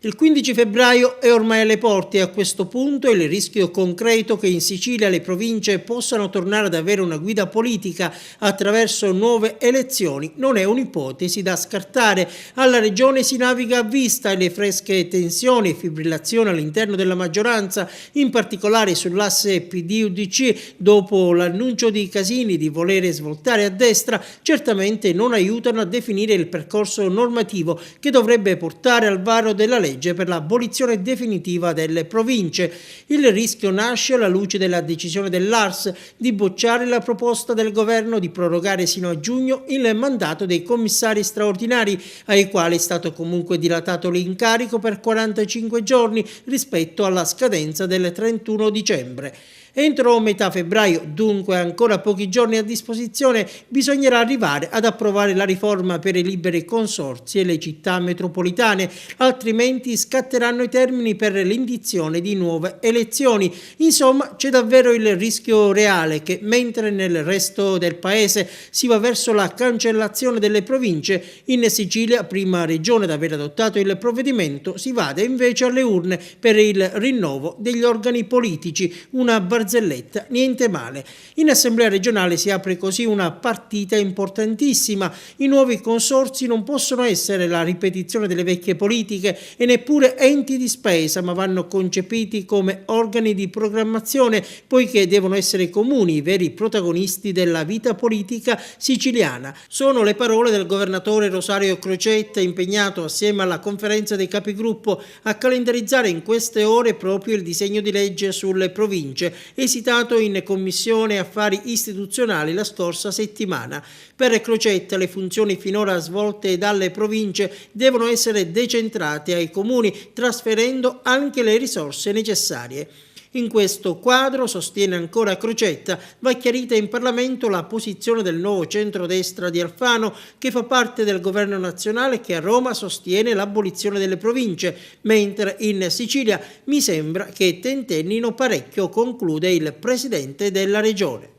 Il 15 febbraio è ormai alle porte e a questo punto il rischio concreto che in Sicilia le province possano tornare ad avere una guida politica attraverso nuove elezioni non è un'ipotesi da scartare. Alla regione si naviga a vista e le fresche tensioni e fibrillazioni all'interno della maggioranza, in particolare sull'asse PD-UDC, dopo l'annuncio di Casini di volere svoltare a destra, certamente non aiutano a definire il percorso normativo che dovrebbe portare al varo della legge per l'abolizione definitiva delle province. Il rischio nasce alla luce della decisione dell'ARS di bocciare la proposta del governo di prorogare sino a giugno il mandato dei commissari straordinari, ai quali è stato comunque dilatato l'incarico per 45 giorni rispetto alla scadenza del 31 dicembre. Entro metà febbraio, dunque ancora pochi giorni a disposizione, bisognerà arrivare ad approvare la riforma per i liberi consorzi e le città metropolitane, altrimenti scatteranno i termini per l'indizione di nuove elezioni. Insomma, c'è davvero il rischio reale che, mentre nel resto del paese si va verso la cancellazione delle province, in Sicilia, prima regione ad aver adottato il provvedimento, si vada invece alle urne per il rinnovo degli organi politici, una barzelletta, niente male. In assemblea regionale si apre così una partita importantissima. I nuovi consorzi non possono essere la ripetizione delle vecchie politiche e neppure enti di spesa, ma vanno concepiti come organi di programmazione, poiché devono essere i comuni i veri protagonisti della vita politica siciliana. Sono le parole del governatore Rosario Crocetta, impegnato assieme alla conferenza dei capigruppo a calendarizzare in queste ore proprio il disegno di legge sulle province, esitato in Commissione Affari Istituzionali la scorsa settimana. Per Crocetta le funzioni finora svolte dalle province devono essere decentrate ai comuni, trasferendo anche le risorse necessarie. In questo quadro, sostiene ancora Crocetta, va chiarita in Parlamento la posizione del nuovo centrodestra di Alfano, che fa parte del governo nazionale, che a Roma sostiene l'abolizione delle province, mentre in Sicilia mi sembra che tentennino parecchio, conclude il presidente della regione.